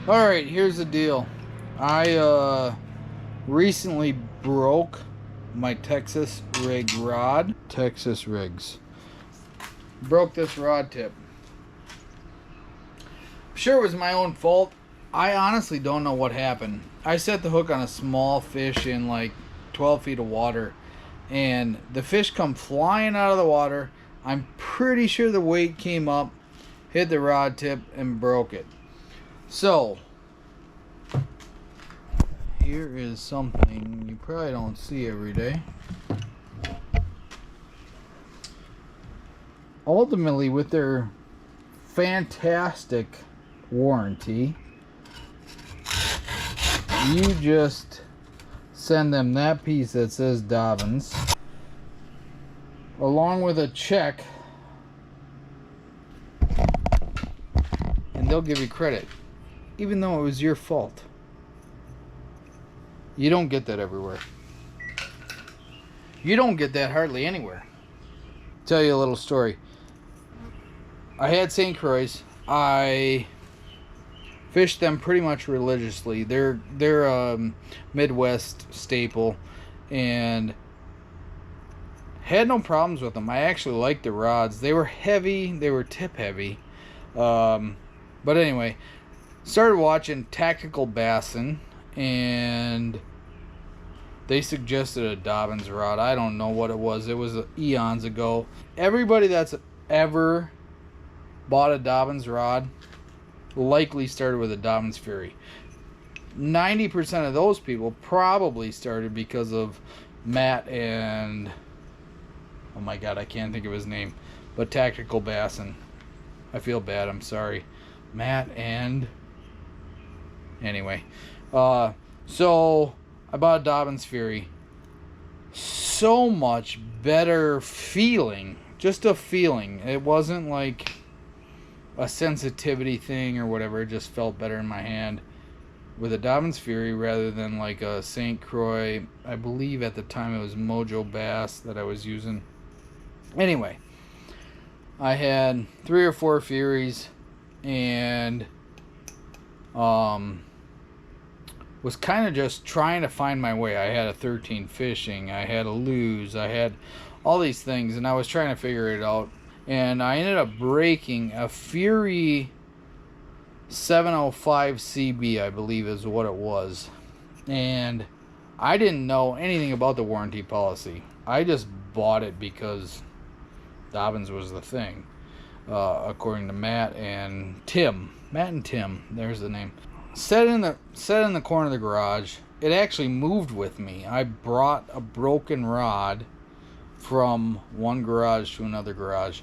Alright, here's the deal. I recently broke my Texas rig rod. Texas rigs. Broke this rod tip. I'm sure it was my own fault. I honestly don't know what happened. I set the hook on a small fish in like 12 feet of water, and the fish come flying out of the water. I'm pretty sure the weight came up, hit the rod tip, and broke it. So, here is something you probably don't see every day. Ultimately, with their fantastic warranty, you just send them that piece that says Dobyns along with a check, and they'll give you credit even though it was your fault. You don't get that everywhere. You don't get that hardly anywhere. Tell you a little story. I had St. Croix. I fished them pretty much religiously. They're a Midwest staple, and had no problems with them. I actually liked the rods. They were heavy. They were tip heavy. But anyway, started watching Tactical Bassin, and they suggested a Dobyns rod. I don't know what it was. It was eons ago. Everybody that's ever bought a Dobyns rod likely started with a Dobyns Fury. 90% of those people probably started because of Matt and, oh my god, I can't think of his name, but Tactical Bassin. I feel bad, I'm sorry. Matt and, anyway. So I bought a Dobyns Fury. So much better feeling. Just a feeling. It wasn't like a sensitivity thing or whatever. It just felt better in my hand with a Dobyns Fury rather than like a St. Croix. I believe at the time it was Mojo Bass that I was using. Anyway, I had 3 or 4 Furies, and was kind of just trying to find my way. I had a 13 fishing, I had a lose, I had all these things, and I was trying to figure it out. And I ended up breaking a Fury 705 CB, I believe is what it was. And I didn't know anything about the warranty policy. I just bought it because Dobyns was the thing, according to Matt and Tim. Matt and Tim, there's the name. Set in the corner of the garage. It actually moved with me. I brought a broken rod from one garage to another garage.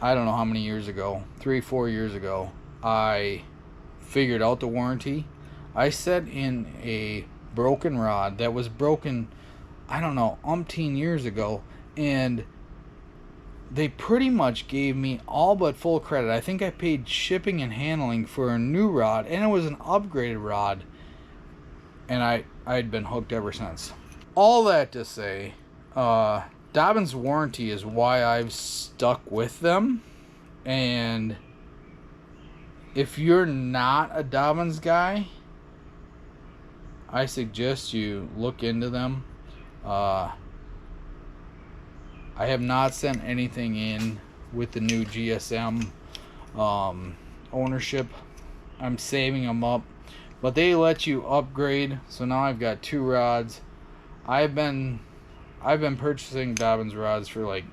I don't know how many years ago, 3-4 years ago, I figured out the warranty. I set in a broken rod that was broken, I don't know, umpteen years ago, and they pretty much gave me all but full credit. I think I paid shipping and handling for a new rod, and it was an upgraded rod, and I'd been hooked ever since. All that to say, Dobyns warranty is why I've stuck with them. And if you're not a Dobyns guy, I suggest you look into them. I have not sent anything in with the new GSM ownership. I'm saving them up, but they let you upgrade. So now I've got 2 rods. I've been purchasing Dobyns rods for like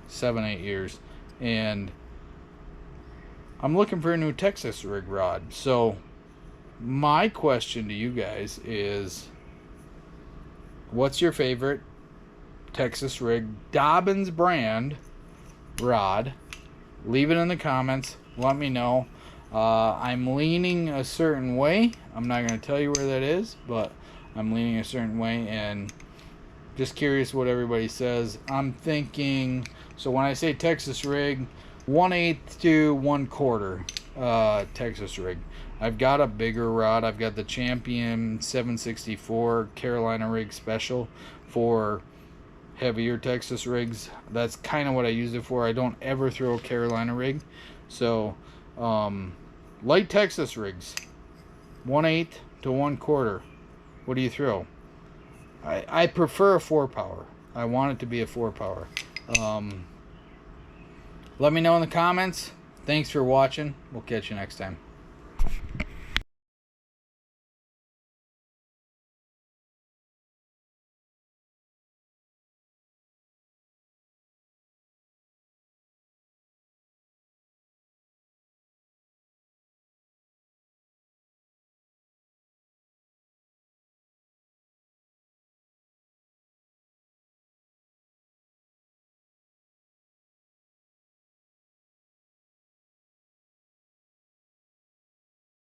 7-8 years, and I'm looking for a new Texas rig rod. So my question to you guys is, what's your favorite Texas rig Dobyns brand rod? Leave it in the comments. Let me know. I'm leaning a certain way. I'm not going to tell you where that is, but I'm leaning a certain way, and just curious what everybody says. I'm thinking, so when I say Texas rig, 1/8 to 1/4 Texas rig. I've got a bigger rod. I've got the Champion 764 Carolina rig special for heavier Texas rigs. That's kind of what I use it for. I don't ever throw a Carolina rig. So Light Texas rigs, 1/8 to 1/4. What do you throw? I prefer a 4-power. I want it to be a 4-power. Let me know in the comments. Thanks for watching. We'll catch you next time.